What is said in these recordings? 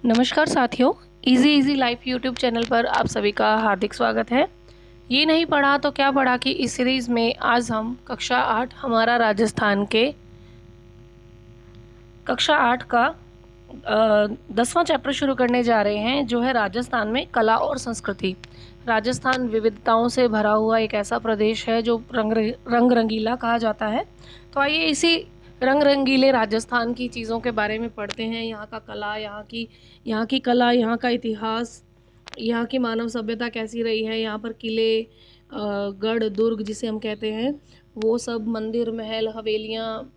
नमस्कार साथियों, easy easy life YouTube channel पर आप सभी का हार्दिक स्वागत है। ये नहीं पढ़ा तो क्या पढ़ा कि इस सीरीज़ में आज हम कक्षा 8 हमारा राजस्थान के कक्षा 8 का 10वां चैप्टर शुरू करने जा रहे हैं, जो है राजस्थान में कला और संस्कृति। राजस्थान विविधताओं से भरा हुआ एक ऐसा प्रदेश है जो रंग रंगीला कहा जाता है। तो आइए इसी रंग रंगीले राजस्थान की चीज़ों के बारे में पढ़ते हैं। यहाँ का कला, यहाँ की कला, यहाँ का इतिहास, यहाँ की मानव सभ्यता कैसी रही है। यहाँ पर किले, गढ़, दुर्ग जिसे हम कहते हैं, वो सब, मंदिर, महल, हवेलियाँ,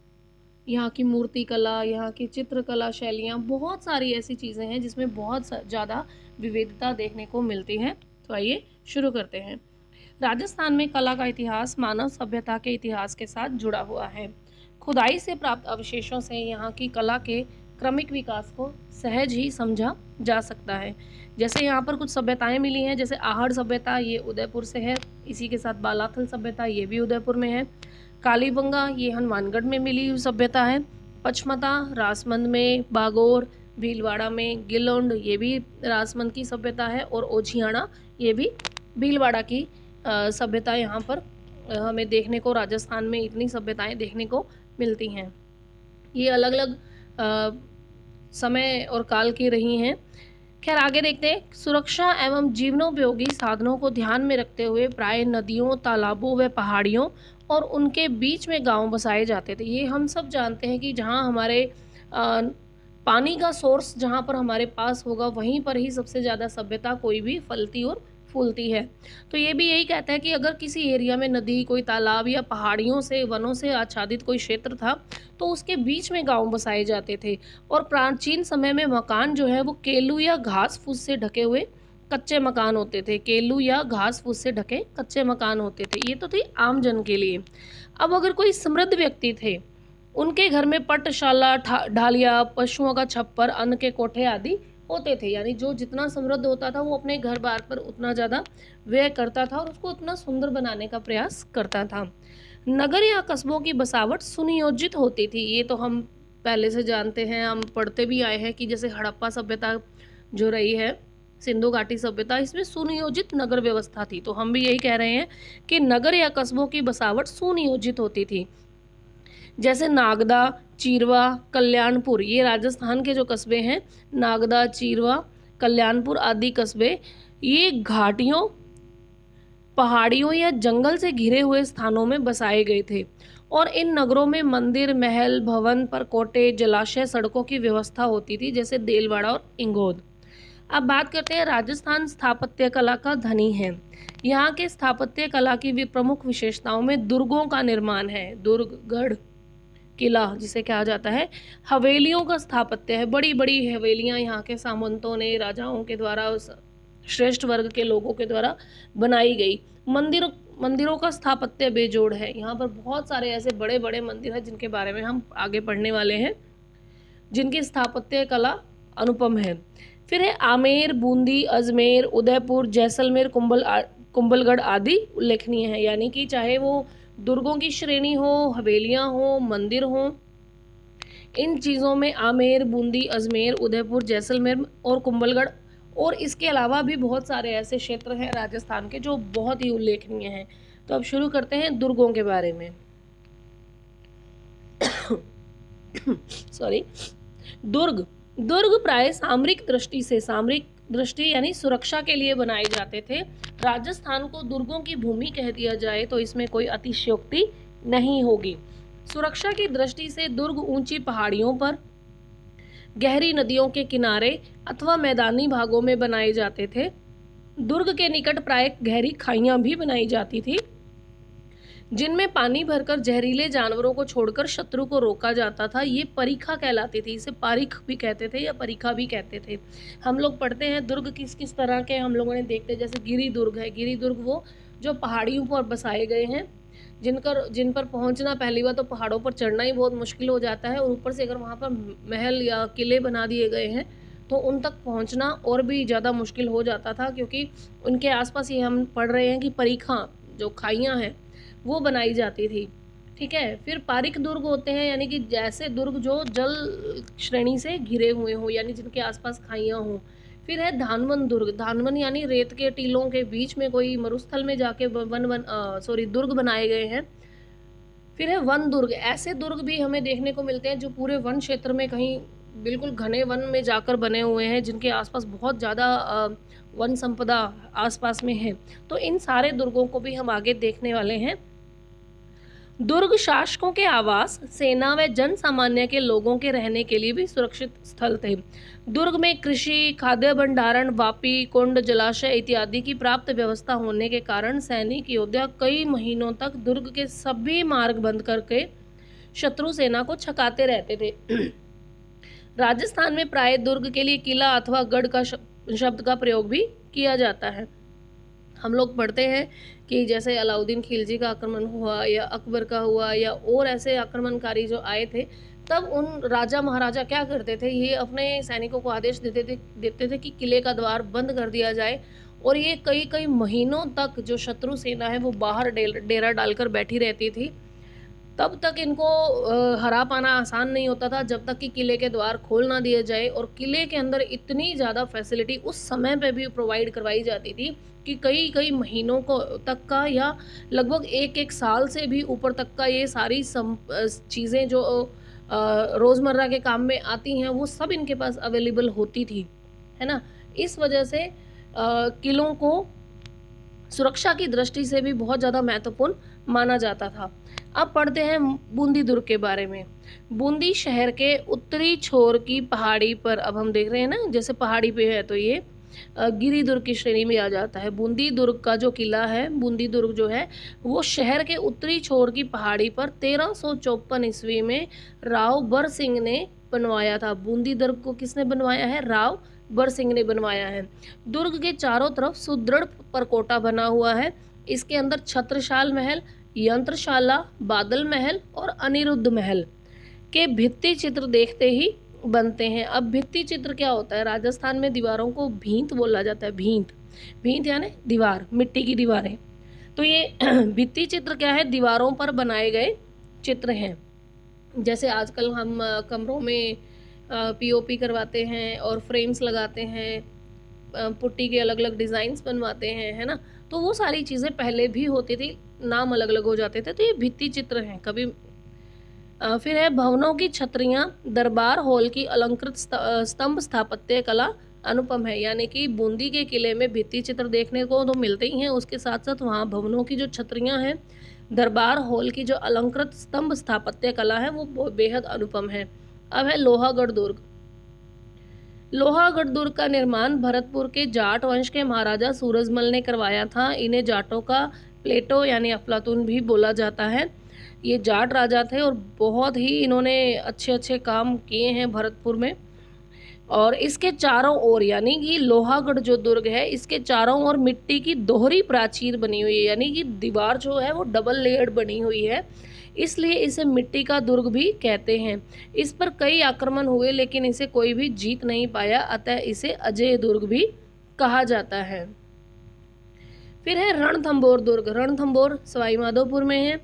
यहाँ की मूर्ति कला, यहाँ की चित्रकला शैलियाँ, बहुत सारी ऐसी चीज़ें हैं जिसमें बहुत ज़्यादा विविधता देखने को मिलती है। तो आइए शुरू करते हैं। राजस्थान में कला का इतिहास मानव सभ्यता के इतिहास के साथ जुड़ा हुआ है। खुदाई से प्राप्त अवशेषों से यहाँ की कला के क्रमिक विकास को सहज ही समझा जा सकता है। जैसे यहाँ पर कुछ सभ्यताएं मिली हैं, जैसे आहड़ सभ्यता, ये उदयपुर से है। इसी के साथ बालाथल सभ्यता, ये भी उदयपुर में है। कालीबंगा, ये हनुमानगढ़ में मिली हुई सभ्यता है। पचमता राजमंद में, बागोर भीलवाड़ा में, गिलोंड ये भी राजमंद की सभ्यता है, और ओछियाणा ये भी भीलवाड़ा की सभ्यता यहाँ पर हमें देखने को, राजस्थान में इतनी सभ्यताएं देखने को मिलती हैं। ये अलग अलग समय और काल की रही हैं। खैर आगे देखते हैं। सुरक्षा एवं जीवनोपयोगी साधनों को ध्यान में रखते हुए प्राय नदियों, तालाबों व पहाड़ियों और उनके बीच में गांव बसाए जाते थे। ये हम सब जानते हैं कि जहाँ हमारे पानी का सोर्स जहाँ पर हमारे पास होगा, वहीं पर ही सबसे ज़्यादा सभ्यता कोई भी फलती और फूलती है। तो ये भी यही कहता है कि अगर किसी एरिया में नदी, कोई तालाब या पहाड़ियों से, वनों से आच्छादित कोई क्षेत्र था, तो उसके बीच में गांव बसाए जाते थे। और प्राचीन समय में मकान जो है वो केलू या घास फूस से ढके हुए कच्चे मकान होते थे। केलू या घास फूस से ढके कच्चे मकान होते थे। ये तो थी आम जन के लिए। अब अगर कोई समृद्ध व्यक्ति थे, उनके घर में पटशाला, ढालिया, पशुओं का छप्पर, अन्न के कोठे आदि होते थे। यानी जो जितना समृद्ध होता था वो अपने घर बार पर उतना ज़्यादा व्यय करता था और उसको उतना सुंदर बनाने का प्रयास करता था। नगर या कस्बों की बसावट सुनियोजित होती थी। ये तो हम पहले से जानते हैं, हम पढ़ते भी आए हैं कि जैसे हड़प्पा सभ्यता जो रही है, सिंधु घाटी सभ्यता, इसमें सुनियोजित नगर व्यवस्था थी। तो हम भी यही कह रहे हैं कि नगर या कस्बों की बसावट सुनियोजित होती थी। जैसे नागदा, चीरवा, कल्याणपुर, ये राजस्थान के जो कस्बे हैं, नागदा, चीरवा, कल्याणपुर आदि कस्बे, ये घाटियों, पहाड़ियों या जंगल से घिरे हुए स्थानों में बसाए गए थे। और इन नगरों में मंदिर, महल, भवन, परकोटे, जलाशय, सड़कों की व्यवस्था होती थी, जैसे देलवाड़ा और इंगोद। अब बात करते हैं, राजस्थान स्थापत्य कला का धनी है। यहाँ के स्थापत्य कला की भी प्रमुख विशेषताओं में दुर्गों का निर्माण है। दुर्ग, गढ़, किला जिसे कहा जाता है। हवेलियों का स्थापत्य है। बड़ी बड़ी हवेलियां यहाँ के सामंतों ने, राजाओं के द्वारा, श्रेष्ठ वर्ग के लोगों के द्वारा बनाई गई। मंदिरों का स्थापत्य बेजोड़ है। यहाँ पर बहुत सारे ऐसे बड़े बड़े मंदिर हैं जिनके बारे में हम आगे पढ़ने वाले हैं, जिनकी स्थापत्य कला अनुपम है। फिर है आमेर, बूंदी, अजमेर, उदयपुर, जैसलमेर, कुंभलगढ़ आदि उल्लेखनीय है। यानी कि चाहे वो दुर्गों की श्रेणी हो, हवेलियां हो, मंदिर हो, इन चीज़ों में आमेर, बूंदी, अजमेर, उदयपुर, जैसलमेर और कुंभलगढ़, और इसके अलावा भी बहुत सारे ऐसे क्षेत्र हैं राजस्थान के जो बहुत ही उल्लेखनीय हैं। तो अब शुरू करते हैं दुर्गों के बारे में। सॉरी। दुर्ग प्राय सामरिक दृष्टि यानी सुरक्षा के लिए बनाए जाते थे। राजस्थान को दुर्गों की भूमि कह दिया जाए तो इसमें कोई अतिशयोक्ति नहीं होगी। सुरक्षा की दृष्टि से दुर्ग ऊंची पहाड़ियों पर, गहरी नदियों के किनारे अथवा मैदानी भागों में बनाए जाते थे। दुर्ग के निकट प्राय गहरी खाइयां भी बनाई जाती थी, जिनमें पानी भरकर जहरीले जानवरों को छोड़कर शत्रु को रोका जाता था। ये परीखा कहलाती थी। इसे पारिख भी कहते थे या परीखा भी कहते थे। हम लोग पढ़ते हैं दुर्ग किस किस तरह के हम लोगों ने देखते हैं। जैसे गिरी दुर्ग है। गिरी दुर्ग वो जो पहाड़ियों पर बसाए गए हैं, जिन पर पहुंचना, पहली बार तो पहाड़ों पर चढ़ना ही बहुत मुश्किल हो जाता है, और ऊपर से अगर वहाँ पर महल या किले बना दिए गए हैं तो उन तक पहुँचना और भी ज़्यादा मुश्किल हो जाता था, क्योंकि उनके आसपास ये हम पढ़ रहे हैं कि परीखा जो खाइयाँ हैं वो बनाई जाती थी। ठीक है। फिर पारिक दुर्ग होते हैं, यानी कि जैसे दुर्ग जो जल श्रेणी से घिरे हुए हों, यानी जिनके आसपास खाइयाँ हों। फिर है धानवन दुर्ग, धानवन यानी रेत के टीलों के बीच में कोई मरुस्थल में जाके दुर्ग बनाए गए हैं। फिर है वन दुर्ग, ऐसे दुर्ग भी हमें देखने को मिलते हैं जो पूरे वन क्षेत्र में कहीं बिल्कुल घने वन में जाकर बने हुए हैं, जिनके आसपास बहुत ज़्यादा वन संपदा आसपास में है। तो इन सारे दुर्गों को भी हम आगे देखने वाले हैं। दुर्ग शासकों के आवास, सेना व जन सामान्य के लोगों के रहने के लिए भी सुरक्षित स्थल थे। दुर्ग में कृषि, खाद्य भंडारण, वापी, कुंड, जलाशय इत्यादि की प्राप्त व्यवस्था होने के कारण सैनिक योद्धा कई महीनों तक दुर्ग के सभी मार्ग बंद करके शत्रु सेना को छकाते रहते थे। राजस्थान में प्राय दुर्ग के लिए किला अथवा गढ़ का शब्द का प्रयोग भी किया जाता है। हम लोग पढ़ते हैं कि जैसे अलाउद्दीन खिलजी का आक्रमण हुआ या अकबर का हुआ या और ऐसे आक्रमणकारी जो आए थे, तब उन राजा महाराजा क्या करते थे, ये अपने सैनिकों को आदेश देते थे कि किले का द्वार बंद कर दिया जाए, और ये कई कई महीनों तक जो शत्रु सेना है वो बाहर डेरा डालकर बैठी रहती थी। तब तक इनको हरा पाना आसान नहीं होता था जब तक कि किले के द्वार खोल ना दिए जाए। और किले के अंदर इतनी ज़्यादा फैसिलिटी उस समय पे भी प्रोवाइड करवाई जाती थी कि कई कई महीनों को तक का या लगभग एक एक साल से भी ऊपर तक का ये सारी चीज़ें जो रोज़मर्रा के काम में आती हैं वो सब इनके पास अवेलेबल होती थी, है ना। इस वजह से किलों को सुरक्षा की दृष्टि से भी बहुत ज़्यादा महत्वपूर्ण माना जाता था। अब पढ़ते हैं बूंदी दुर्ग के बारे में। बूंदी शहर के उत्तरी छोर की पहाड़ी पर, अब हम देख रहे हैं ना जैसे पहाड़ी पे है तो ये गिरी दुर्ग की श्रेणी में आ जाता है। बूंदी दुर्ग का जो किला है, बूंदी दुर्ग जो है वो शहर के उत्तरी छोर की पहाड़ी पर 1354 ईस्वी में राव बर सिंह ने बनवाया था। बूंदी दुर्ग को किसने बनवाया है? राव बर सिंह ने बनवाया है। दुर्ग के चारों तरफ सुदृढ़ परकोटा बना हुआ है। इसके अंदर छत्रसाल महल, यंत्रशाला, बादल महल और अनिरुद्ध महल के भित्ति चित्र देखते ही बनते हैं। अब भित्ति चित्र क्या होता है? राजस्थान में दीवारों को भींत बोला जाता है। भींत, भींत यानी दीवार, मिट्टी की दीवारें। तो ये भित्ति चित्र क्या है? दीवारों पर बनाए गए चित्र हैं। जैसे आजकल हम कमरों में पीओपी करवाते हैं और फ्रेम्स लगाते हैं, पुट्टी के अलग अलग डिज़ाइंस बनवाते हैं, है ना। तो वो सारी चीज़ें पहले भी होती थी, नाम अलग अलग हो जाते थे। तो ये भित्ति चित्र हैं। कभी फिर है भवनों की छतरियाँ, दरबार हॉल की अलंकृत स्तंभ स्थापत्य कला अनुपम है। यानी कि बूंदी के किले में भित्ति चित्र देखने को तो मिलते ही हैं, उसके साथ साथ वहाँ भवनों की जो छतरियाँ हैं, दरबार हॉल की जो अलंकृत स्तंभ स्थापत्य कला है वो बेहद अनुपम है। अब है लोहागढ़ दुर्ग। लोहागढ़ दुर्ग का निर्माण भरतपुर के जाट वंश के महाराजा सूरजमल ने करवाया था। इन्हें जाटों का प्लेटो यानी अफलातून भी बोला जाता है। ये जाट राजा थे और बहुत ही इन्होंने अच्छे अच्छे काम किए हैं भरतपुर में। और इसके चारों ओर, यानी कि लोहागढ़ जो दुर्ग है, इसके चारों ओर मिट्टी की दोहरी प्राचीर बनी हुई है, यानी कि दीवार जो है वो डबल लेयर्ड बनी हुई है, इसलिए इसे मिट्टी का दुर्ग भी कहते हैं। इस पर कई आक्रमण हुए लेकिन इसे कोई भी जीत नहीं पाया, अतः इसे अजेय दुर्ग भी कहा जाता है। फिर है रणथंभौर दुर्ग। रणथंभौर सवाई माधोपुर में है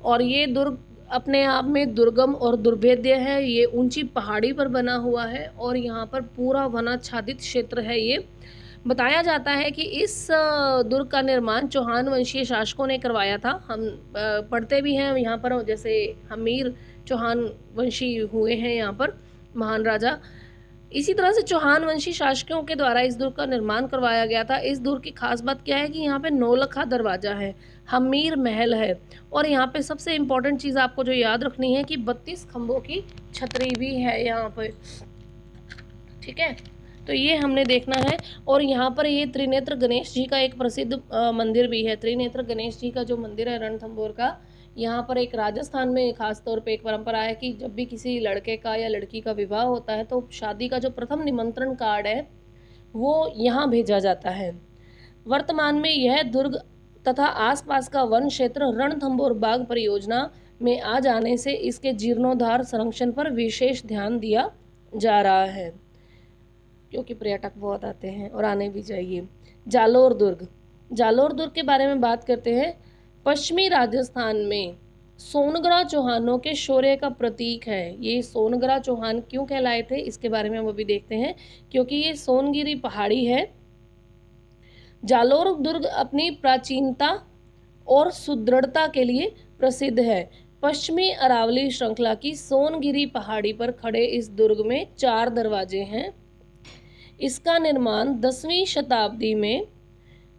और ये दुर्ग अपने आप में दुर्गम और दुर्भेद्य है। ये ऊंची पहाड़ी पर बना हुआ है और यहाँ पर पूरा वनाच्छादित क्षेत्र है। ये बताया जाता है कि इस दुर्ग का निर्माण चौहान वंशीय शासकों ने करवाया था। हम पढ़ते भी हैं यहाँ पर, जैसे हमीर चौहान वंशी हुए हैं यहाँ पर महान राजा। इसी तरह से चौहान वंशी शासकों के द्वारा इस दुर्ग का निर्माण करवाया गया था। इस दुर्ग की खास बात क्या है कि यहाँ पे नौलखा दरवाजा है, हमीर महल है और यहाँ पे सबसे इम्पोर्टेंट चीज़ आपको जो याद रखनी है कि 32 खंभों की छतरी भी है यहाँ पर, ठीक है। तो ये हमने देखना है। और यहाँ पर ये त्रिनेत्र गणेश जी का एक प्रसिद्ध मंदिर भी है। त्रिनेत्र गणेश जी का जो मंदिर है रणथंभौर का, यहाँ पर एक राजस्थान में खास तौर पे एक परंपरा है कि जब भी किसी लड़के का या लड़की का विवाह होता है तो शादी का जो प्रथम निमंत्रण कार्ड है वो यहाँ भेजा जाता है। वर्तमान में यह दुर्ग तथा आसपास का वन क्षेत्र रणथंभौर बाग परियोजना में आ जाने से इसके जीर्णोद्धार संरक्षण पर विशेष ध्यान दिया जा रहा है, क्योंकि पर्यटक बहुत आते हैं और आने भी चाहिए। जालोर दुर्ग। जालोर दुर्ग के बारे में बात करते हैं। पश्चिमी राजस्थान में सोनग्रा चौहानों के शौर्य का प्रतीक है। ये सोनग्रा चौहान क्यों कहलाए थे इसके बारे में हम अभी देखते हैं। क्योंकि ये सोनगिरी पहाड़ी है। जालोर दुर्ग अपनी प्राचीनता और सुदृढ़ता के लिए प्रसिद्ध है। पश्चिमी अरावली श्रृंखला की सोनगिरी पहाड़ी पर खड़े इस दुर्ग में 4 दरवाजे हैं। इसका निर्माण 10वीं शताब्दी में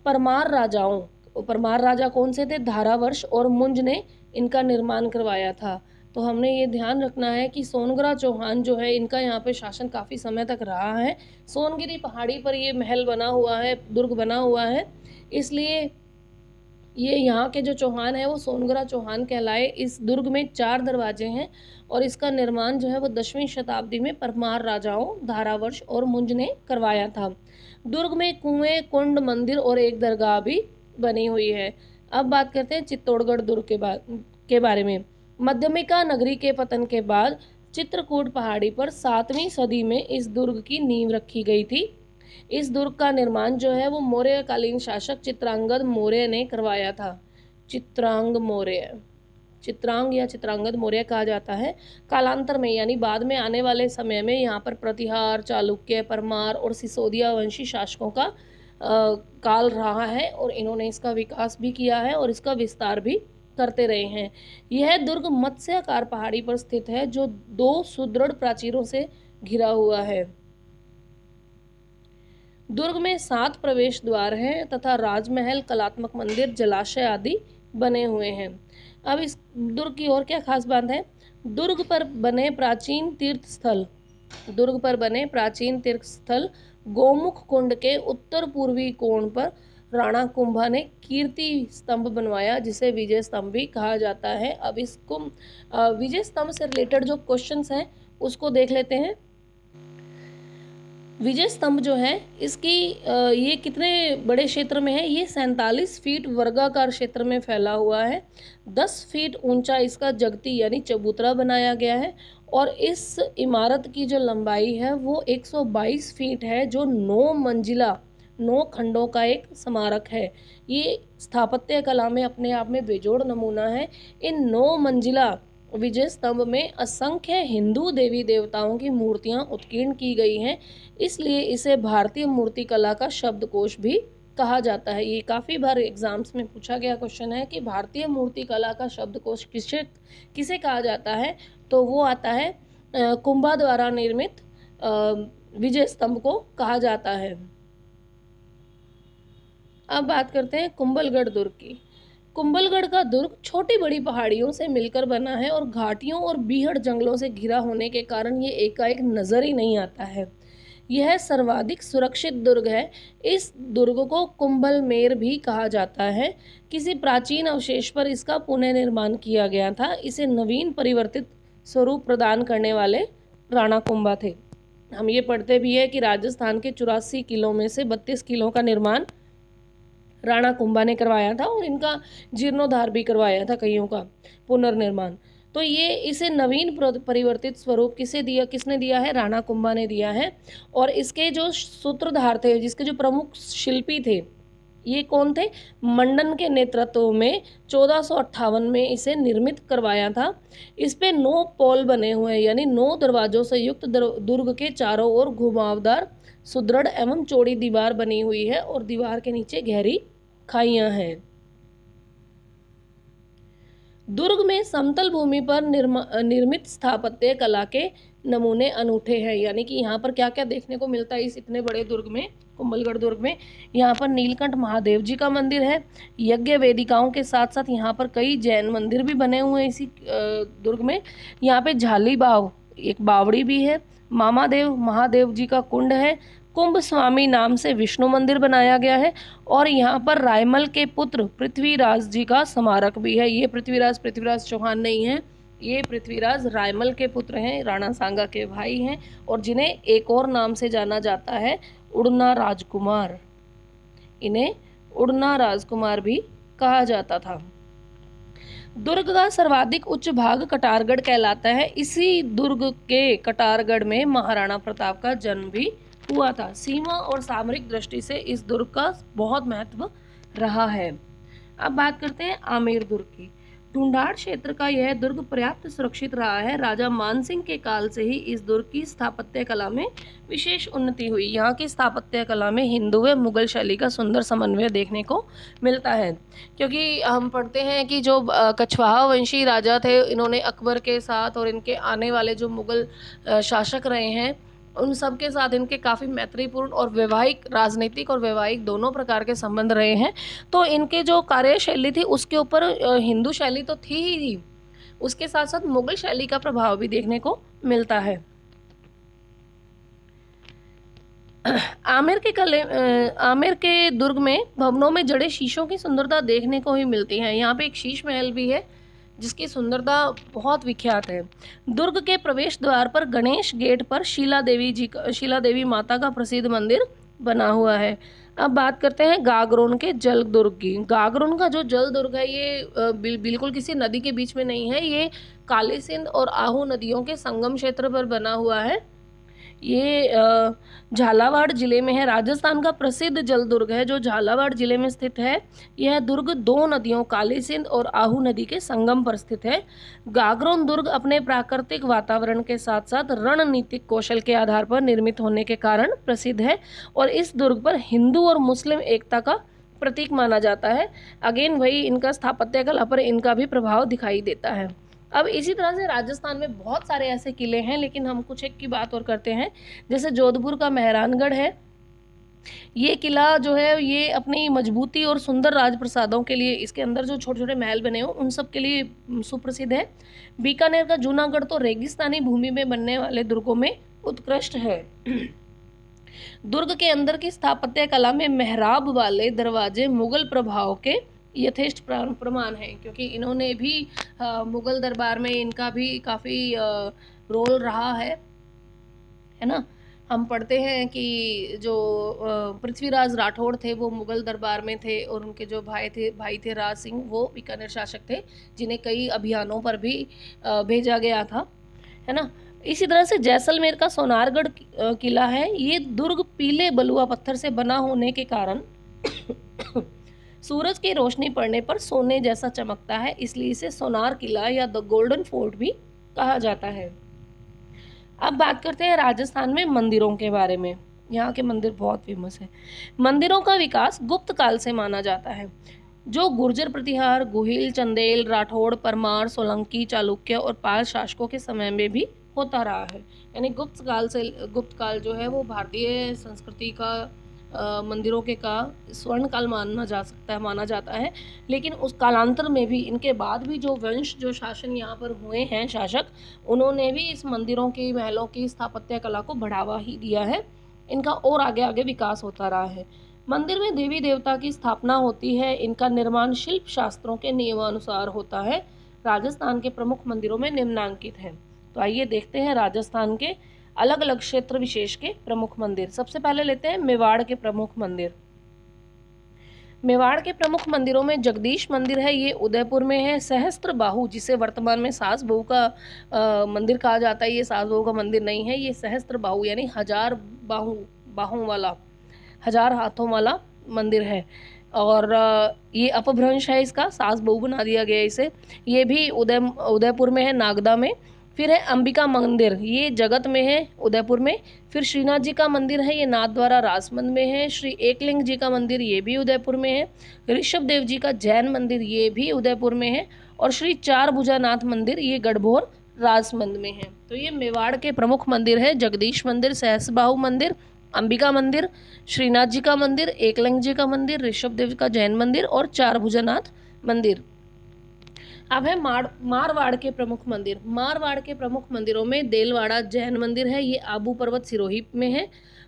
परमार राजा कौन से थे? धारावर्ष और मुंज ने इनका निर्माण करवाया था। तो हमने ये ध्यान रखना है कि सोनग्रा चौहान जो है इनका यहाँ पे शासन काफ़ी समय तक रहा है। सोनगिरी पहाड़ी पर ये महल बना हुआ है, दुर्ग बना हुआ है, इसलिए ये यहाँ के जो चौहान है वो सोनग्रा चौहान कहलाए। इस दुर्ग में 4 दरवाजे हैं और इसका निर्माण जो है वो 10वीं शताब्दी में परमार राजाओं धारावर्ष और मुंज ने करवाया था। दुर्ग में कुएं, कुंड, मंदिर और एक दरगाह भी बनी हुई है। अब बात करते हैं चित्तौड़गढ़ दुर्ग के बारे में। मध्यमिका नगरी के पतन के बाद चित्रकूट पहाड़ी पर 7वीं सदी में इस दुर्ग की नींव रखी गई थी। इस दुर्ग का निर्माण जो है वो मौर्यकालीन शासक चित्रांगद मौर्य ने करवाया था। चित्रांग या चित्रांगद मौर्य कहा जाता है। कालांतर में यानी बाद में आने वाले समय में यहाँ पर प्रतिहार, चालुक्य, परमार और सिसोदिया वंशी शासकों का काल रहा है और इन्होंने इसका विकास भी किया है और इसका विस्तार भी करते रहे हैं। यह दुर्ग मत्स्याकार पहाड़ी पर स्थित है जो 2 सुदृढ़ प्राचीरों से घिरा हुआ है। दुर्ग में 7 प्रवेश द्वार हैं तथा राजमहल, कलात्मक मंदिर, जलाशय आदि बने हुए हैं। अब इस दुर्ग की और क्या खास बात है? दुर्ग पर बने प्राचीन तीर्थ स्थल गोमुख कुंड के उत्तर पूर्वी कोण पर राणा कुंभा ने कीर्ति स्तंभ बनवाया जिसे विजय स्तंभ भी कहा जाता है। अब इसको विजय स्तंभ से रिलेटेड जो क्वेश्चंस हैं उसको देख लेते हैं। विजय स्तंभ जो है इसकी ये कितने बड़े क्षेत्र में है? ये 47 फीट वर्गाकार क्षेत्र में फैला हुआ है। 10 फीट ऊंचा इसका जगती यानी चबूतरा बनाया गया है और इस इमारत की जो लंबाई है वो 122 फीट है जो 9 मंजिला 9 खंडों का एक स्मारक है। ये स्थापत्य कला में अपने आप में बेजोड़ नमूना है। इन 9 मंजिला विजय स्तंभ में असंख्य हिंदू देवी देवताओं की मूर्तियां उत्कीर्ण की गई हैं, इसलिए इसे भारतीय मूर्ति कला का शब्दकोश भी कहा जाता है। ये काफ़ी बार एग्जाम्स में पूछा गया क्वेश्चन है कि भारतीय मूर्ति कला का शब्दकोश किसे कहा जाता है? तो वो आता है कुंभा द्वारा निर्मित विजय स्तंभ को कहा जाता है। अब बात करते हैं कुंभलगढ़ दुर्ग की। कुंभलगढ़ का दुर्ग छोटी बड़ी पहाड़ियों से मिलकर बना है और घाटियों और बीहड़ जंगलों से घिरा होने के कारण ये एकाएक नजर ही नहीं आता है। यह सर्वाधिक सुरक्षित दुर्ग है। इस दुर्ग को कुंभलमेर भी कहा जाता है। किसी प्राचीन अवशेष पर इसका पुनर्निर्माण किया गया था। इसे नवीन परिवर्तित स्वरूप प्रदान करने वाले राणा कुंभा थे। हम ये पढ़ते भी है कि राजस्थान के 84 किलों में से 32 किलों का निर्माण राणा कुंभा ने करवाया था और इनका जीर्णोद्धार भी करवाया था, कईयों का पुनर्निर्माण। तो ये इसे नवीन परिवर्तित स्वरूप किसने दिया है? राणा कुंभा ने दिया है। और इसके जो सूत्रधार थे, जिसके जो प्रमुख शिल्पी थे, ये कौन थे? मंडन के नेतृत्व में 1458 में इसे निर्मित करवाया था। इस पे 9 पोल बने हुए हैं यानी 9 दरवाजों से युक्त दुर्ग के चारों ओर घुमावदार, सुदृढ़ एवं चौड़ी दीवार बनी हुई है और दीवार के नीचे गहरी खाइयां हैं। दुर्ग में समतल भूमि पर निर्मित स्थापत्य कला के नमूने अनूठे हैं। यानी कि यहाँ पर क्या क्या देखने को मिलता है इस इतने बड़े दुर्ग में, कुंभलगढ़ दुर्ग में? यहाँ पर नीलकंठ महादेव जी का मंदिर है। यज्ञ वेदिकाओं के साथ साथ यहाँ पर कई जैन मंदिर भी बने हुए हैं इसी दुर्ग में। यहाँ पे झाली बाव, एक बावड़ी भी है। मामादेव महादेव जी का कुंड है। कुंभ स्वामी नाम से विष्णु मंदिर बनाया गया है और यहाँ पर रायमल के पुत्र पृथ्वीराज जी का स्मारक भी है। ये पृथ्वीराज चौहान नहीं है, ये पृथ्वीराज रायमल के पुत्र हैं, राणा सांगा के भाई हैं और जिन्हें एक और नाम से जाना जाता है उड़ना राजकुमार। इन्हें उड़ना राजकुमार भी कहा जाता था। दुर्ग का सर्वाधिक उच्च भाग कटारगढ़ कहलाता है। इसी दुर्ग के कटारगढ़ में महाराणा प्रताप का जन्म भी हुआ था। सीमा और सामरिक दृष्टि से इस दुर्ग का बहुत महत्व रहा है। अब बात करते हैं आमेर दुर्ग की। ढूंढाड़ क्षेत्र का यह दुर्ग पर्याप्त सुरक्षित रहा है। राजा मानसिंह के काल से ही इस दुर्ग की स्थापत्य कला में विशेष उन्नति हुई। यहाँ की स्थापत्य कला में हिंदू व मुगल शैली का सुंदर समन्वय देखने को मिलता है, क्योंकि हम पढ़ते हैं कि जो कछवाहा वंशी राजा थे, इन्होंने अकबर के साथ और इनके आने वाले जो मुगल शासक रहे हैं, उन सब के साथ इनके काफ़ी मैत्रीपूर्ण और वैवाहिक, राजनीतिक और वैवाहिक दोनों प्रकार के संबंध रहे हैं। तो इनके जो कार्यशैली थी उसके ऊपर हिंदू शैली तो थी ही, उसके साथ साथ मुगल शैली का प्रभाव भी देखने को मिलता है। आमेर के दुर्ग में भवनों में जड़े शीशों की सुंदरता देखने को ही मिलती है। यहाँ पे एक शीश महल भी है जिसकी सुंदरता बहुत विख्यात है। दुर्ग के प्रवेश द्वार पर गणेश गेट पर शीला देवी माता का प्रसिद्ध मंदिर बना हुआ है। अब बात करते हैं गागरोन के जल दुर्ग की। गागरोन का जो जल दुर्ग है ये बिल्कुल किसी नदी के बीच में नहीं है, ये काली सिंध और आहू नदियों के संगम क्षेत्र पर बना हुआ है। ये झालावाड़ जिले में है। राजस्थान का प्रसिद्ध जल दुर्ग है जो झालावाड़ जिले में स्थित है। यह दुर्ग दो नदियों काली सिंध और आहू नदी के संगम पर स्थित है। गागरोन दुर्ग अपने प्राकृतिक वातावरण के साथ साथ रणनीतिक कौशल के आधार पर निर्मित होने के कारण प्रसिद्ध है और इस दुर्ग पर हिंदू और मुस्लिम एकता का प्रतीक माना जाता है। अगेन वही इनका स्थापत्य कला पर इनका भी प्रभाव दिखाई देता है। अब इसी तरह से राजस्थान में बहुत सारे ऐसे किले हैं, लेकिन हम कुछ एक की बात और करते हैं। जैसे जोधपुर का मेहरानगढ़ है। ये किला जो है ये अपनी मजबूती और सुंदर राजप्रसादों के लिए, इसके अंदर जो छोटे छोटे महल बने हो उन सब के लिए सुप्रसिद्ध है। बीकानेर का जूनागढ़ तो रेगिस्तानी भूमि में बनने वाले दुर्गों में उत्कृष्ट है। दुर्ग के अंदर की स्थापत्य कला में मेहराब वाले दरवाजे मुगल प्रभाव के यथेष्ट प्रमाण है, क्योंकि इन्होंने भी मुगल दरबार में इनका भी काफ़ी रोल रहा है ना। हम पढ़ते हैं कि जो पृथ्वीराज राठौड़ थे वो मुगल दरबार में थे और उनके जो भाई थे राज सिंह, वो बीकानेर शासक थे जिन्हें कई अभियानों पर भी भेजा गया था, है ना। इसी तरह से जैसलमेर का सोनारगढ़ किला है। ये दुर्ग पीले बलुआ पत्थर से बना होने के कारण सूरज की रोशनी पड़ने पर सोने जैसा चमकता है, इसलिए इसे सोनार किला या द गोल्डन फोर्ट भी कहा जाता है। अब बात करते हैं राजस्थान में मंदिरों के बारे में। यहाँ के मंदिर बहुत फेमस है। मंदिरों का विकास गुप्त काल से माना जाता है, जो गुर्जर प्रतिहार, गुहिल, चंदेल, राठौड़, परमार, सोलंकी, चालुक्य और पाल शासकों के समय में भी होता रहा है। यानी गुप्त काल जो है वो भारतीय संस्कृति का मंदिरों के का स्वर्ण काल माना जाता है। लेकिन उस कालांतर में भी, इनके बाद भी जो शासन यहाँ पर हुए हैं शासक, उन्होंने भी इस मंदिरों की, महलों की स्थापत्य कला को बढ़ावा ही दिया है। इनका और आगे आगे विकास होता रहा है। मंदिर में देवी देवता की स्थापना होती है। इनका निर्माण शिल्प शास्त्रों के नियमानुसार होता है। राजस्थान के प्रमुख मंदिरों में निम्नांकित है। तो आइए देखते हैं राजस्थान के अलग अलग क्षेत्र विशेष के प्रमुख मंदिर। सबसे पहले लेते हैं मेवाड़ के प्रमुख मंदिर। मेवाड़ के प्रमुख मंदिरों में जगदीश मंदिर है, ये उदयपुर में है। सहस्त्र बाहु, जिसे वर्तमान में सास बहू का मंदिर कहा जाता है, ये सास बहू का मंदिर नहीं है, ये सहस्त्र बाहु यानी 1000 बाहों वाला, 1000 हाथों वाला मंदिर है। और ये अपभ्रंश है इसका, सास बहू बना दिया गया इसे। ये भी उदयपुर में है, नागदा में। फिर है अंबिका मंदिर, ये जगत में है, उदयपुर में। फिर श्रीनाथ जी का मंदिर है, ये नाथद्वारा राजमंद में है। श्री एकलिंग जी का मंदिर, ये भी उदयपुर में है। ऋषभ देव जी का जैन मंदिर, ये भी उदयपुर में है। और श्री चार भुजानाथ मंदिर, ये गढ़बोर राजमंद में है। तो ये मेवाड़ के प्रमुख मंदिर है। जगदीश मंदिर, सहस्त्रबाहु मंदिर, अंबिका मंदिर, श्रीनाथ जी का मंदिर, एकलिंग जी का मंदिर, ऋषभ देव का जैन मंदिर और चार भुजानाथ मंदिर। अब है मारवाड़ के प्रमुख मंदिर। मारवाड़ के प्रमुख मंदिरों में देलवाड़ा जैन मंदिर है, ये आबू पर्वत सिरोही में है।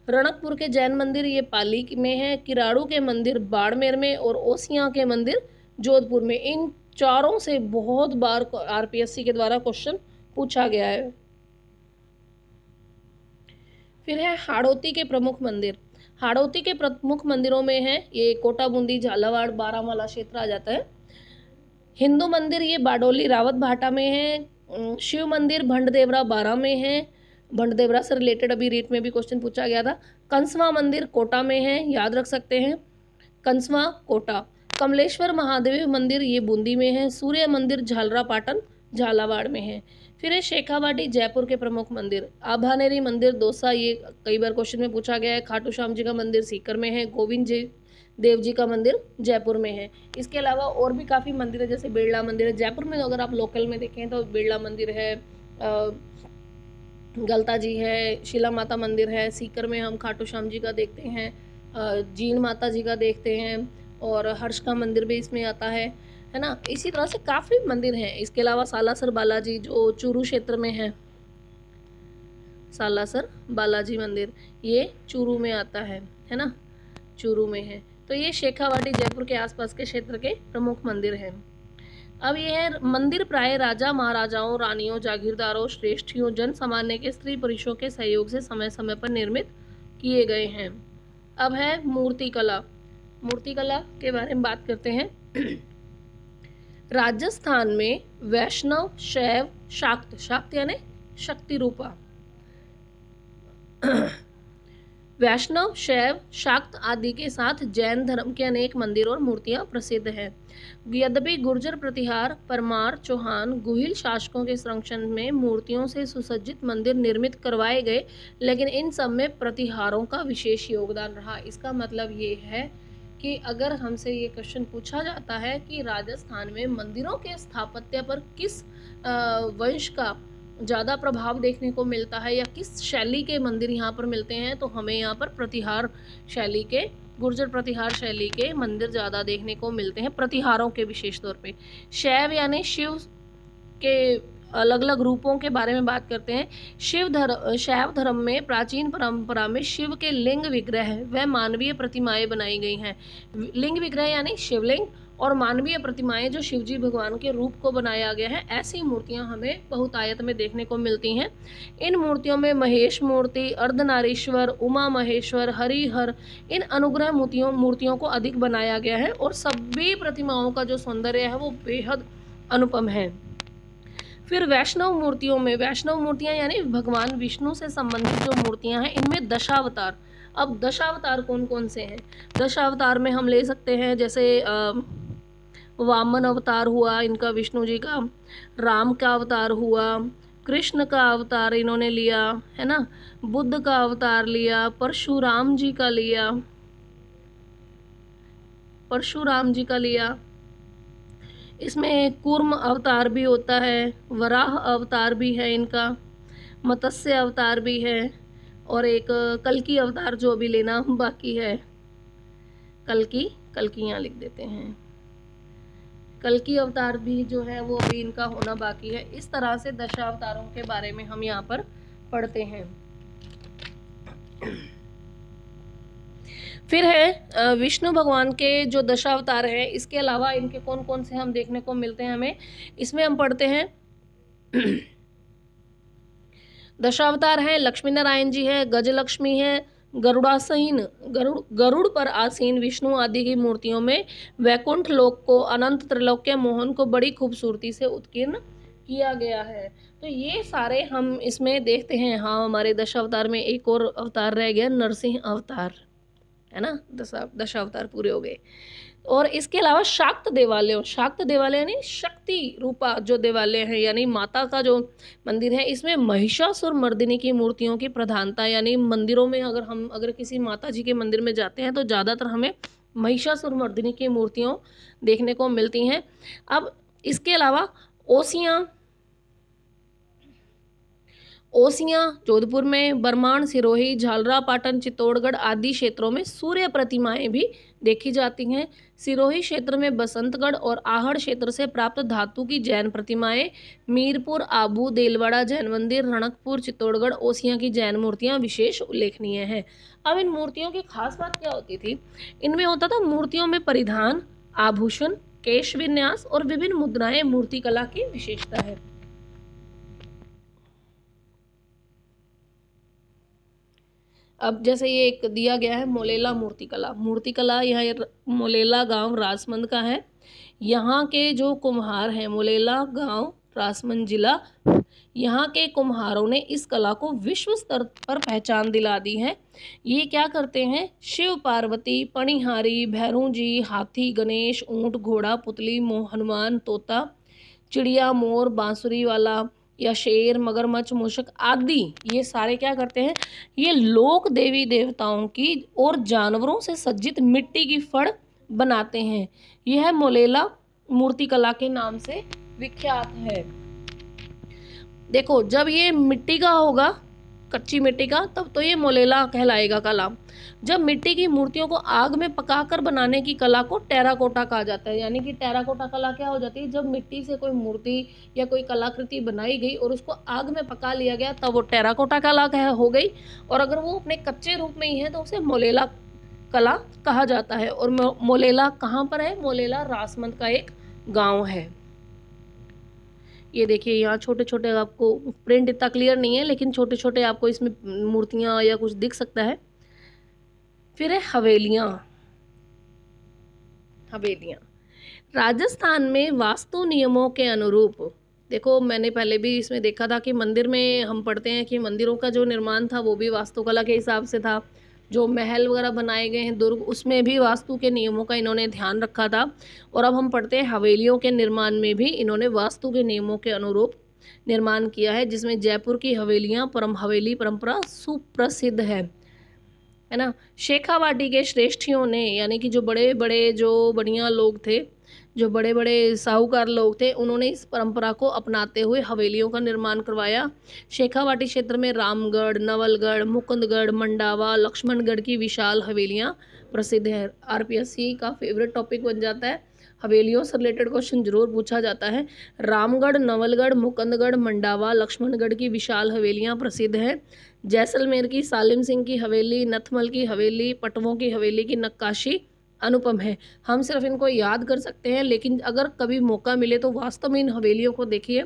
रणकपुर के जैन मंदिर, ये पाली में है। किराड़ू के मंदिर बाड़मेर में और ओसियां के मंदिर जोधपुर में। इन चारों से बहुत बार आरपीएससी के द्वारा क्वेश्चन पूछा गया है। फिर है हाड़ौती के प्रमुख मंदिर। हाड़ौती के प्रमुख मंदिरों में है, ये कोटा बूंदी, झालावाड़, बारामूला क्षेत्र आ जाता है। हिंदू मंदिर, ये बाडोली रावत भाटा में है। शिव मंदिर भंडदेवरा बारा में है। भंडदेवरा से रिलेटेड अभी रीट में भी क्वेश्चन पूछा गया था। कंसवा मंदिर कोटा में है, याद रख सकते हैं, कंसवा कोटा। कमलेश्वर महादेव मंदिर ये बूंदी में है। सूर्य मंदिर झालरापाटन झालावाड़ में है। फिर है शेखावाटी जयपुर के प्रमुख मंदिर। आभानेरी मंदिर दौसा, ये कई बार क्वेश्चन में पूछा गया है। खाटू श्याम जी का मंदिर सीकर में है। गोविंद जी देव जी का मंदिर जयपुर में है। इसके अलावा और भी काफ़ी मंदिर है, जैसे बिरला मंदिर है जयपुर में। अगर आप लोकल में देखें तो बिरला मंदिर है, गलता जी है, शिला माता मंदिर है। सीकर में हम खाटू श्याम जी का देखते हैं, जीन माता जी का देखते हैं, और हर्ष का मंदिर भी इसमें आता है ना। इसी तरह से काफ़ी मंदिर हैं। इसके अलावा सालासर बालाजी जो चूरू क्षेत्र में है, सालासर बालाजी मंदिर ये चूरू में आता है ना, चूरू में है। तो ये शेखावाटी जयपुर के आसपास के क्षेत्र के प्रमुख मंदिर हैं। अब ये है मंदिर प्राय राजा महाराजाओं, रानियों, जागीरदारों, श्रेष्ठियों, जन सामान्य के, स्त्री पुरुषों के सहयोग से समय समय पर निर्मित किए गए हैं। अब है मूर्तिकला। मूर्तिकला के बारे में बात करते हैं। राजस्थान में वैष्णव, शैव, शाक्त, शाक्त यानी शक्ति रूपा, वैष्णव, शैव, शाक्त आदि के साथ जैन धर्म के अनेक मंदिर और मूर्तियां प्रसिद्ध हैं। यद्यपि गुर्जर, प्रतिहार, परमार, चौहान, गुहिल शासकों के संरक्षण में मूर्तियों से सुसज्जित मंदिर निर्मित करवाए गए, लेकिन इन सब में प्रतिहारों का विशेष योगदान रहा। इसका मतलब ये है कि अगर हमसे ये क्वेश्चन पूछा जाता है कि राजस्थान में मंदिरों के स्थापत्य पर किस वंश का ज़्यादा प्रभाव देखने को मिलता है या किस शैली के मंदिर यहाँ पर मिलते हैं, तो हमें यहाँ पर प्रतिहार शैली के, गुर्जर प्रतिहार शैली के मंदिर ज़्यादा देखने को मिलते हैं, प्रतिहारों के विशेष तौर पे। शैव यानी शिव के अलग अलग रूपों के बारे में बात करते हैं। शैव धर्म में प्राचीन परंपरा में शिव के लिंग विग्रह व मानवीय प्रतिमाएं बनाई गई हैं। लिंग विग्रह यानी शिवलिंग, और मानवीय प्रतिमाएं जो शिवजी भगवान के रूप को बनाया गया है, ऐसी मूर्तियां हमें बहुतायत में देखने को मिलती हैं। इन मूर्तियों में महेश मूर्ति, अर्धनारीश्वर, उमा महेश्वर, हरिहर, इन अनुग्रह मूर्तियों को अधिक बनाया गया है, और सभी प्रतिमाओं का जो सौंदर्य है वो बेहद अनुपम है। फिर वैष्णव मूर्तियों में, वैष्णव मूर्तियां यानी भगवान विष्णु से संबंधित जो मूर्तियां हैं, इनमें दशावतार। अब दशावतार कौन कौन से हैं? दशावतार में हम ले सकते हैं जैसे वामन अवतार हुआ इनका, विष्णु जी का, राम का अवतार हुआ, कृष्ण का अवतार इन्होंने लिया है ना, बुद्ध का अवतार लिया, परशुराम जी का लिया, परशुराम जी का लिया। इसमें कूर्म अवतार भी होता है, वराह अवतार भी है इनका, मत्स्य अवतार भी है, और एक कल्कि अवतार जो अभी लेना बाकी है। कल्कि यहाँ लिख देते हैं, कल्कि अवतार भी जो है वो अभी इनका होना बाकी है। इस तरह से दशावतारों के बारे में हम यहाँ पर पढ़ते हैं। फिर है विष्णु भगवान के जो दशावतार हैं, इसके अलावा इनके कौन कौन से हम देखने को मिलते हैं हमें, इसमें हम पढ़ते हैं। दशावतार हैं, लक्ष्मी नारायण जी है, गजलक्ष्मी है, गरुड़ासीन, गरुड़ पर आसीन विष्णु आदि की मूर्तियों में वैकुंठ लोक को, अनंत त्रिलोक्य मोहन को बड़ी खूबसूरती से उत्कीर्ण किया गया है। तो ये सारे हम इसमें देखते हैं। हाँ, हमारे दशावतार में एक और अवतार रह गया, नरसिंह अवतार, है ना। दशावतार पूरे हो गए। और इसके अलावा शाक्त देवालयों, शाक्त देवालय यानी शक्ति रूपा जो देवालय है, यानी माता का जो मंदिर है, इसमें महिषासुर मर्दिनी की मूर्तियों की प्रधानता, यानी मंदिरों में अगर किसी माता जी के मंदिर में जाते हैं तो ज़्यादातर हमें महिषासुर मर्दिनी की मूर्तियों देखने को मिलती हैं। अब इसके अलावा ओसियां जोधपुर में, बरमान, सिरोही, झालरापाटन, चित्तौड़गढ़ आदि क्षेत्रों में सूर्य प्रतिमाएं भी देखी जाती हैं। सिरोही क्षेत्र में बसंतगढ़ और आहड़ क्षेत्र से प्राप्त धातु की जैन प्रतिमाएं, मीरपुर, आबू, देलवाड़ा जैन मंदिर, रणकपुर, चित्तौड़गढ़, ओसियां की जैन मूर्तियां विशेष उल्लेखनीय हैं। अब इन मूर्तियों की खास बात क्या होती थी? इनमें होता था मूर्तियों में परिधान, आभूषण, केश विन्यास और विभिन्न मुद्राएं मूर्तिकला की विशेषता है। अब जैसे ये एक दिया गया है मोलेला मूर्तिकला। मूर्तिकला यह मोलेला गांव राजमंद का है। यहाँ के जो कुम्हार हैं, मोलेला गांव राजमंद जिला, यहाँ के कुम्हारों ने इस कला को विश्व स्तर पर पहचान दिला दी है। ये क्या करते हैं? शिव पार्वती, पणिहारी, भैरू जी, हाथी, गणेश, ऊंट, घोड़ा, पुतली, हनुमान, तोता, चिड़िया, मोर, बांसुरी वाला या शेर, मगरमच्छ, मूषक आदि, ये सारे क्या करते हैं? ये लोक देवी देवताओं की और जानवरों से सज्जित मिट्टी की फड़ बनाते हैं। यह मोलेला मूर्तिकला के नाम से विख्यात है। देखो, जब ये मिट्टी का होगा, कच्ची मिट्टी का, तब तो ये मोलेला कहलाएगा कला। जब मिट्टी की मूर्तियों को आग में पकाकर बनाने की कला को टेराकोटा कहा जाता है। यानी कि टेराकोटा कला क्या हो जाती है? जब मिट्टी से कोई मूर्ति या कोई कलाकृति बनाई गई और उसको आग में पका लिया गया, तब वो टेराकोटा कला हो गई। और अगर वो अपने कच्चे रूप में ही है तो उसे मोलेला कला कहा जाता है। और मोलेला कहाँ पर है? मोलेला राजसमंद का एक गाँव है। ये देखिए, यहाँ छोटे छोटे, आपको प्रिंट इतना क्लियर नहीं है लेकिन छोटे छोटे आपको इसमें मूर्तियाँ या कुछ दिख सकता है। फिर है हवेलियाँ। हवेलियाँ राजस्थान में वास्तु नियमों के अनुरूप, देखो मैंने पहले भी इसमें देखा था कि मंदिर में हम पढ़ते हैं कि मंदिरों का जो निर्माण था वो भी वास्तुकला के हिसाब से था। जो महल वगैरह बनाए गए हैं, दुर्ग, उसमें भी वास्तु के नियमों का इन्होंने ध्यान रखा था। और अब हम पढ़ते हैं हवेलियों के निर्माण में भी इन्होंने वास्तु के नियमों के अनुरूप निर्माण किया है, जिसमें जयपुर की हवेलियाँ हवेली परंपरा सुप्रसिद्ध है ना। शेखावाटी के श्रेष्ठियों ने, यानी कि जो बड़े बड़े जो बढ़िया लोग थे, जो बड़े बड़े साहूकार लोग थे, उन्होंने इस परंपरा को अपनाते हुए हवेलियों का निर्माण करवाया। शेखावाटी क्षेत्र में रामगढ़, नवलगढ़, मुकुंदगढ़, मंडावा, लक्ष्मणगढ़ की विशाल हवेलियां प्रसिद्ध है। आरपीएससी का फेवरेट टॉपिक बन जाता है। हवेलियों से रिलेटेड क्वेश्चन जरूर पूछा जाता है। रामगढ़, नवलगढ़, मुकुंदगढ़, मंडावा, लक्ष्मणगढ़ की विशाल हवेलियां प्रसिद्ध है। जैसलमेर की सालिम सिंह की हवेली, नथमल की हवेली, पटवों की हवेली की नक्काशी अनुपम है। हम सिर्फ इनको याद कर सकते हैं, लेकिन अगर कभी मौका मिले तो वास्तव में इन हवेलियों को देखिए,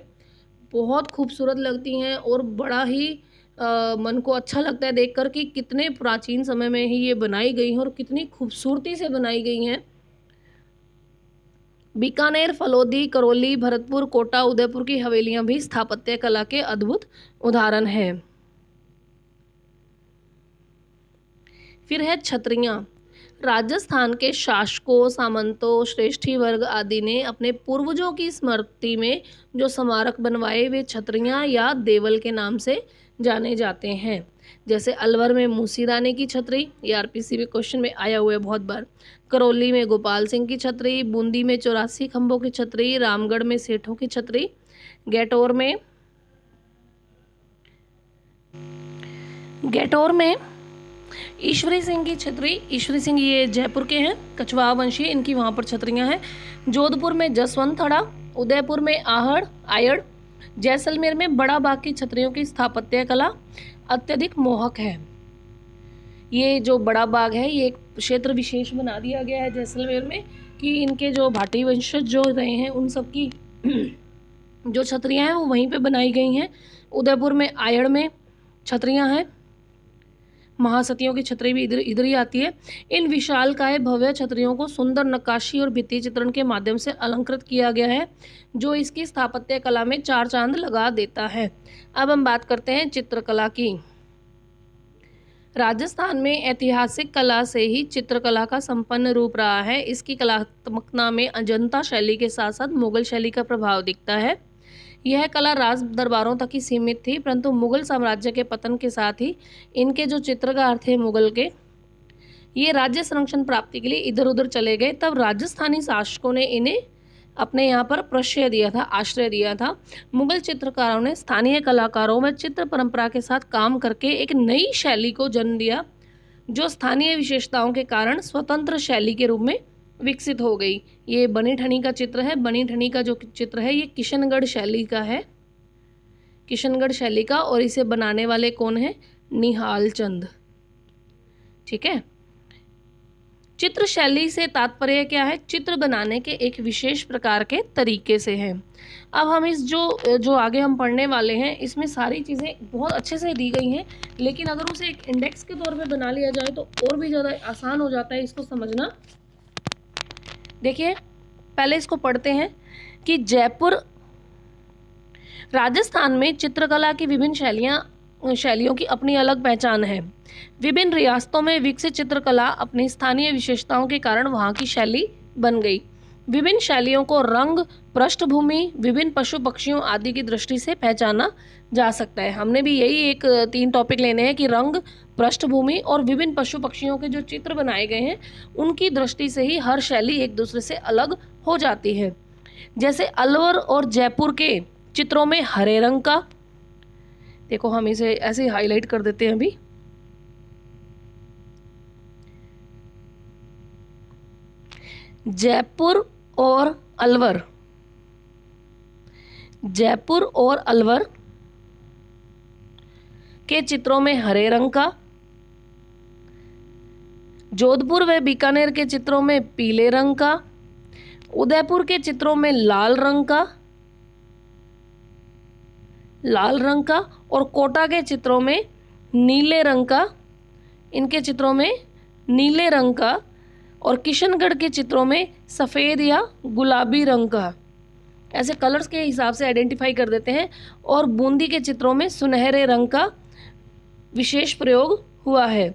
बहुत खूबसूरत लगती हैं और बड़ा ही मन को अच्छा लगता है देखकर कि कितने प्राचीन समय में ही ये बनाई गई हैं और कितनी खूबसूरती से बनाई गई हैं। बीकानेर, फलोदी, करौली, भरतपुर, कोटा, उदयपुर की हवेलियां भी स्थापत्य कला के अद्भुत उदाहरण हैं। फिर है छतरियां। राजस्थान के शासकों, सामंतों, श्रेष्ठी वर्ग आदि ने अपने पूर्वजों की स्मृति में जो स्मारक बनवाए, वे छतरियां या देवल के नाम से जाने जाते हैं। जैसे अलवर में मूसी रानी की छतरी, ये आरपीसी में क्वेश्चन में आया हुआ है बहुत बार। करौली में गोपाल सिंह की छतरी, बूंदी में 84 खंभों की छतरी, रामगढ़ में सेठों की छतरी, गैटोर में ईश्वरी सिंह की छतरी। ईश्वरी सिंह ये जयपुर के हैं, कछवाहा वंशी, इनकी वहाँ पर छतरियाँ हैं। जोधपुर में जसवंत थड़ा, उदयपुर में आयड़, जैसलमेर में बड़ा बाग की छतरियों की स्थापत्य कला अत्यधिक मोहक है। ये जो बड़ा बाग है, ये एक क्षेत्र विशेष बना दिया गया है जैसलमेर में कि इनके जो भाटी वंशज जो रहे हैं उन सब की जो छतरियाँ हैं वो वहीं पे बनाई गई हैं। उदयपुर में आयड़ में छतरियाँ हैं। महासतियों की छतरी भी इधर ही आती है। इन विशालकाय भव्य छतरियों को सुंदर नक्काशी और भित्ति चित्रण के माध्यम से अलंकृत किया गया है, जो इसकी स्थापत्य कला में चार चांद लगा देता है। अब हम बात करते हैं चित्रकला की। राजस्थान में ऐतिहासिक कला से ही चित्रकला का संपन्न रूप रहा है। इसकी कलात्मकता में अजंता शैली के साथ साथ मुगल शैली का प्रभाव दिखता है। यह कला राज दरबारों तक ही सीमित थी, परंतु मुगल साम्राज्य के पतन के साथ ही इनके जो चित्रकार थे मुगल के, ये राज्य संरक्षण प्राप्ति के लिए इधर उधर चले गए। तब राजस्थानी शासकों ने इन्हें अपने यहाँ पर प्रश्रय दिया था, आश्रय दिया था। मुगल चित्रकारों ने स्थानीय कलाकारों में चित्र परंपरा के साथ काम करके एक नई शैली को जन्म दिया, जो स्थानीय विशेषताओं के कारण स्वतंत्र शैली के रूप में विकसित हो गई। ये बनी ठनी का चित्र है। बनी ठनी का जो चित्र है ये किशनगढ़ शैली का है, किशनगढ़ शैली का, और इसे बनाने वाले कौन है? निहाल चंद। ठीक है। चित्र शैली से तात्पर्य क्या है? चित्र बनाने के एक विशेष प्रकार के तरीके से है। अब हम इस जो आगे हम पढ़ने वाले हैं इसमें सारी चीज़ें बहुत अच्छे से दी गई हैं, लेकिन अगर उसे एक इंडेक्स के तौर पे बना लिया जाए तो और भी ज़्यादा आसान हो जाता है इसको समझना। देखिए, पहले इसको पढ़ते हैं कि जयपुर राजस्थान में चित्रकला की विभिन्न शैलियों की अपनी अलग पहचान है। विभिन्न रियासतों में विकसित चित्रकला अपनी स्थानीय विशेषताओं के कारण वहाँ की शैली बन गई। विभिन्न शैलियों को रंग, पृष्ठभूमि, विभिन्न पशु पक्षियों आदि की दृष्टि से पहचाना जा सकता है। हमने भी यही एक 3 टॉपिक लेने हैं कि रंग, पृष्ठभूमि और विभिन्न पशु पक्षियों के जो चित्र बनाए गए हैं उनकी दृष्टि से ही हर शैली एक दूसरे से अलग हो जाती है। जैसे अलवर और जयपुर के चित्रों में हरे रंग का, देखो हम इसे ऐसे हाईलाइट कर देते हैं अभी, जयपुर और अलवर के चित्रों में हरे रंग का, जोधपुर व बीकानेर के चित्रों में पीले रंग का, उदयपुर के चित्रों में लाल रंग का और कोटा के चित्रों में नीले रंग का, इनके चित्रों में नीले रंग का, और किशनगढ़ के चित्रों में सफ़ेद या गुलाबी रंग का। ऐसे कलर्स के हिसाब से आइडेंटिफाई कर देते हैं। और बूंदी के चित्रों में सुनहरे रंग का विशेष प्रयोग हुआ है।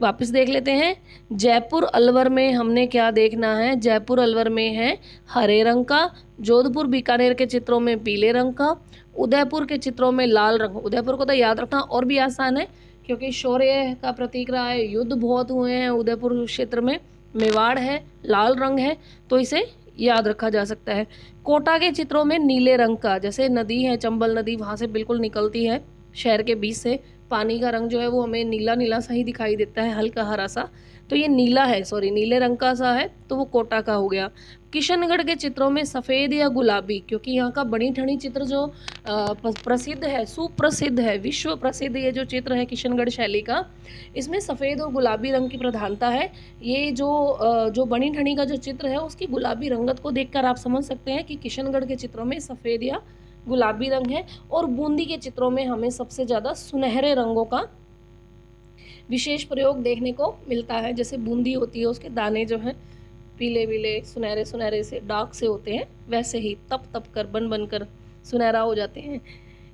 वापस देख लेते हैं। जयपुर अलवर में हमने क्या देखना है, जयपुर अलवर में है हरे रंग का, जोधपुर बीकानेर के चित्रों में पीले रंग का, उदयपुर के चित्रों में लाल रंग। उदयपुर को तो याद रखना और भी आसान है क्योंकि शौर्य का प्रतीक रहा है, युद्ध बहुत हुए हैं उदयपुर क्षेत्र में, मेवाड़ है, लाल रंग है, तो इसे याद रखा जा सकता है। कोटा के चित्रों में नीले रंग का, जैसे नदी है चंबल नदी, वहाँ से बिल्कुल निकलती है शहर के बीच से, पानी का रंग जो है वो हमें नीला नीला सा ही दिखाई देता है, हल्का हरा सा, तो ये नीला है, सॉरी नीले रंग का सा है, तो वो कोटा का हो गया। किशनगढ़ के चित्रों में सफ़ेद या गुलाबी, क्योंकि यहाँ का बनी ठनी चित्र जो प्रसिद्ध है, सुप्रसिद्ध है, विश्व प्रसिद्ध ये जो चित्र है किशनगढ़ शैली का, इसमें सफ़ेद और गुलाबी रंग की प्रधानता है। ये जो बनी ठनी का जो चित्र है उसकी गुलाबी रंगत को देखकर आप समझ सकते हैं कि किशनगढ़ के चित्रों में सफ़ेद या गुलाबी रंग है। और बूंदी के चित्रों में हमें सबसे ज़्यादा सुनहरे रंगों का विशेष प्रयोग देखने को मिलता है। जैसे बूंदी होती है उसके दाने जो हैं पीले पीले सुनहरे सुनहरे से डार्क से होते हैं, वैसे ही तप तप कर बन बन कर सुनहरा हो जाते हैं।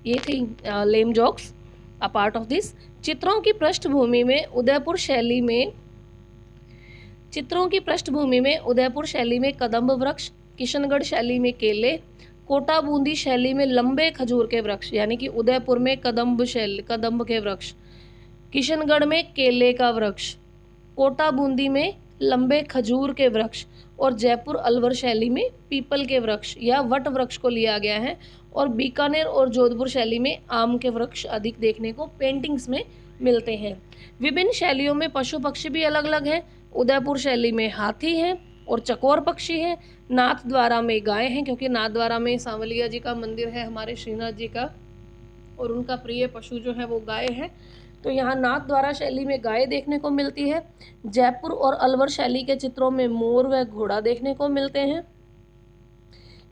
ये थी lame jokes a part of this. चित्रों की पृष्ठभूमि में उदयपुर शैली में कदम्ब वृक्ष, किशनगढ़ शैली में केले, कोटा बूंदी शैली में लंबे खजूर के वृक्ष, यानी कि उदयपुर में कदम्ब के वृक्ष, किशनगढ़ में केले का वृक्ष, कोटा बूंदी में लंबे खजूर के वृक्ष, और जयपुर अलवर शैली में पीपल के वृक्ष या वट वृक्ष को लिया गया है। और बीकानेर और जोधपुर शैली में आम के वृक्ष अधिक देखने को पेंटिंग्स में मिलते हैं। विभिन्न शैलियों में पशु पक्षी भी अलग अलग हैं। उदयपुर शैली में हाथी हैं और चकोर पक्षी हैं। नाथद्वारा में गाय हैं, क्योंकि नाथद्वारा में सांवलिया जी का मंदिर है हमारे श्रीनाथ जी का, और उनका प्रिय पशु जो है वो गाय है, तो यहाँ नाथद्वारा शैली में गाय देखने को मिलती है। जयपुर और अलवर शैली के चित्रों में मोर व घोड़ा देखने को मिलते हैं।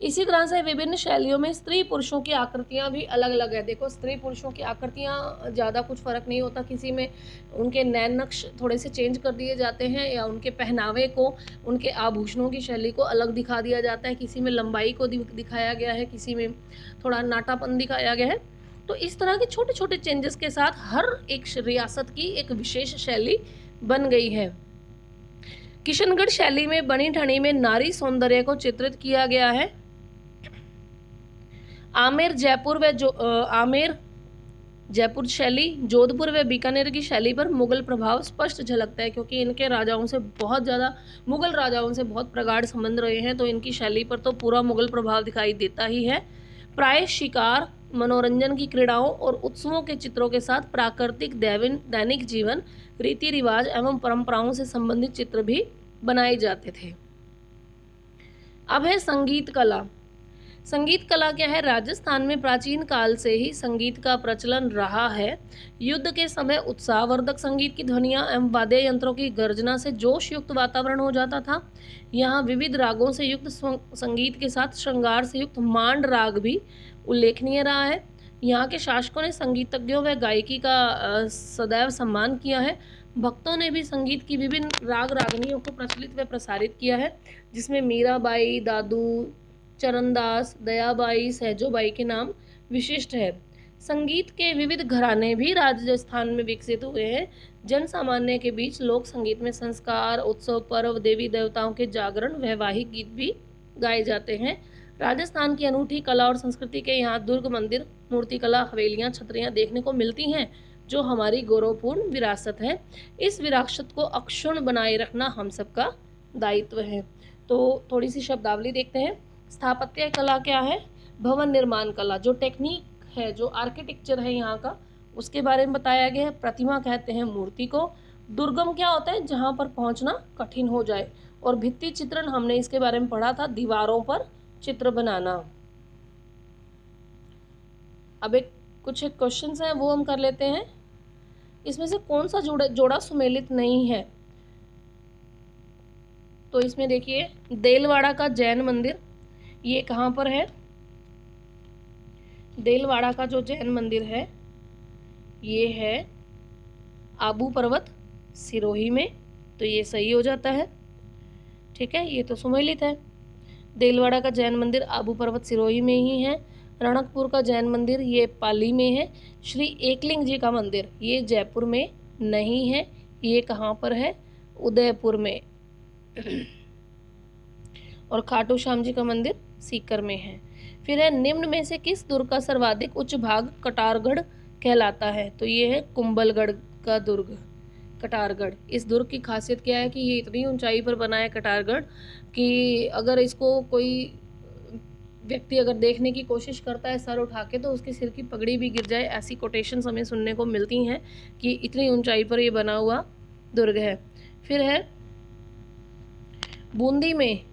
इसी तरह से विभिन्न शैलियों में स्त्री पुरुषों की आकृतियाँ भी अलग अलग है। देखो स्त्री पुरुषों की आकृतियाँ ज़्यादा कुछ फ़र्क नहीं होता, किसी में उनके नैन नक्श थोड़े से चेंज कर दिए जाते हैं या उनके पहनावे को, उनके आभूषणों की शैली को अलग दिखा दिया जाता है, किसी में लंबाई को दिखाया गया है, किसी में थोड़ा नाटापन दिखाया गया है। तो इस तरह के छोटे छोटे चेंजेस के साथ हर एक रियासत की एक विशेष शैली बन गई है। किशनगढ़ शैली में बनी ठनी में नारी सौंदर्य को चित्रित किया गया है। आमेर जयपुर शैली, जोधपुर व बीकानेर की शैली पर मुगल प्रभाव स्पष्ट झलकता है, क्योंकि इनके राजाओं से बहुत ज़्यादा, मुगल राजाओं से बहुत प्रगाढ़ संबंध रहे हैं, तो इनकी शैली पर तो पूरा मुगल प्रभाव दिखाई देता ही है। प्राय शिकार, मनोरंजन की क्रीड़ाओं और उत्सवों के चित्रों के साथ प्राकृतिक दैनिक जीवन, रीति रिवाज एवं परंपराओं से संबंधित चित्र भी बनाए जाते थे। अब है संगीत कला। संगीत कला क्या है? राजस्थान में प्राचीन काल से ही संगीत का प्रचलन रहा है। युद्ध के समय उत्साहवर्धक संगीत की ध्वनियाँ एवं वाद्य यंत्रों की गर्जना से जोश युक्त वातावरण हो जाता था। यहाँ विविध रागों से युक्त संगीत के साथ श्रृंगार से युक्त मांड राग भी उल्लेखनीय रहा है। यहाँ के शासकों ने संगीतज्ञों व गायकी का सदैव सम्मान किया है। भक्तों ने भी संगीत की विभिन्न राग रागनियों को प्रचलित व प्रसारित किया है, जिसमें मीराबाई, दादू, चरणदास, दयाबाई, सहजोबाई के नाम विशिष्ट है। संगीत के विविध घराने भी राजस्थान में विकसित हुए हैं। जन सामान्य के बीच लोक संगीत में संस्कार, उत्सव, पर्व, देवी देवताओं के जागरण, वैवाहिक गीत भी गाए जाते हैं। राजस्थान की अनूठी कला और संस्कृति के यहाँ दुर्ग मंदिर, मूर्तिकला, हवेलियाँ, छतरियाँ देखने को मिलती हैं, जो हमारी गौरवपूर्ण विरासत है। इस विरासत को अक्षुण्ण बनाए रखना हम सबका दायित्व है। तो थोड़ी सी शब्दावली देखते हैं। स्थापत्य कला क्या है? भवन निर्माण कला, जो टेक्निक है, जो आर्किटेक्चर है यहाँ का, उसके बारे में बताया गया है। प्रतिमा कहते हैं मूर्ति को। दुर्गम क्या होता है? जहाँ पर पहुँचना कठिन हो जाए। और भित्ति चित्रण, हमने इसके बारे में पढ़ा था, दीवारों पर चित्र बनाना। अब कुछ क्वेश्चन हैं वो हम कर लेते हैं। इसमें से कौन सा जोड़ा सुमेलित नहीं है? तो इसमें देखिए, देलवाड़ा का जैन मंदिर, ये कहाँ पर है? देलवाड़ा का जो जैन मंदिर है ये है आबू पर्वत सिरोही में, तो ये सही हो जाता है। ठीक है, ये तो सुमेलित है। देलवाड़ा का जैन मंदिर आबू पर्वत सिरोही में ही है। रणकपुर का जैन मंदिर ये पाली में है। श्री एकलिंग जी का मंदिर ये जयपुर में नहीं है, ये कहाँ पर है? उदयपुर में। और खाटू श्याम जी का मंदिर सीकर में है। फिर है, निम्न में से किस दुर्ग का सर्वाधिक उच्च भाग कटारगढ़ कहलाता है? तो ये है कुंभलगढ़ का दुर्ग, कटारगढ़। इस दुर्ग की खासियत क्या है कि ये इतनी ऊंचाई पर बना है कटारगढ़ कि अगर इसको कोई व्यक्ति अगर देखने की कोशिश करता है सर उठा के, तो उसके सिर की पगड़ी भी गिर जाए, ऐसी कोटेशंस हमें सुनने को मिलती हैं कि इतनी ऊंचाई पर ये बना हुआ दुर्ग है। फिर है, बूंदी में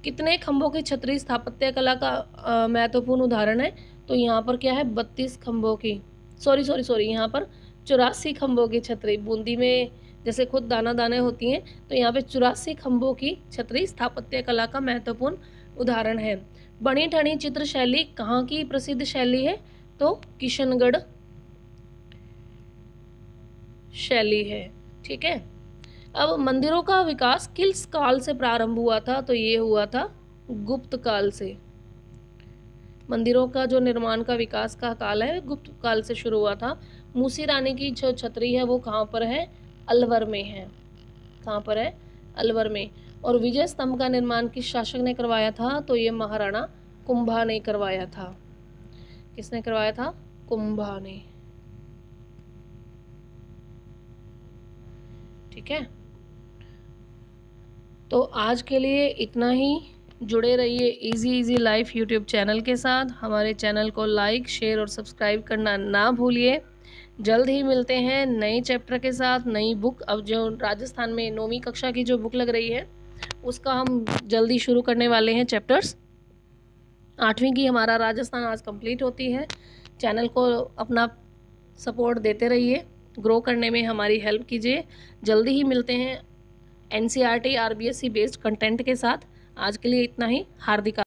कितने खंभों की छतरी स्थापत्य कला का महत्वपूर्ण उदाहरण है? तो यहाँ पर क्या है? 32 खंभों की, सॉरी यहाँ पर 84 खंभों की छतरी। बूंदी में जैसे खुद दाना दाने होती हैं, तो यहाँ पे 84 खंभों की छतरी स्थापत्य कला का महत्वपूर्ण उदाहरण है। बनी ठनी चित्र शैली कहाँ की प्रसिद्ध शैली है? तो किशनगढ़ शैली है। ठीक है, अब मंदिरों का विकास किस काल से प्रारंभ हुआ था? तो ये हुआ था गुप्त काल से। मंदिरों का जो निर्माण का विकास का काल है गुप्त काल से शुरू हुआ था। मूसी रानी की जो छतरी है वो कहाँ पर है? अलवर में है। कहाँ पर है? अलवर में। और विजय स्तंभ का निर्माण किस शासक ने करवाया था? तो ये महाराणा कुंभा ने करवाया था। किसने करवाया था? कुंभा ने। ठीक है, तो आज के लिए इतना ही। जुड़े रहिए इजी लाइफ यूट्यूब चैनल के साथ। हमारे चैनल को लाइक, शेयर और सब्सक्राइब करना ना भूलिए। जल्द ही मिलते हैं नए चैप्टर के साथ, नई बुक। अब जो राजस्थान में 9वीं कक्षा की जो बुक लग रही है उसका हम जल्दी शुरू करने वाले हैं चैप्टर्स। 8वीं की हमारा राजस्थान आज कंप्लीट होती है। चैनल को अपना सपोर्ट देते रहिए, ग्रो करने में हमारी हेल्प कीजिए। जल्दी ही मिलते हैं NCERT RBSC बेस्ड कंटेंट के साथ। आज के लिए इतना ही। हार्दिक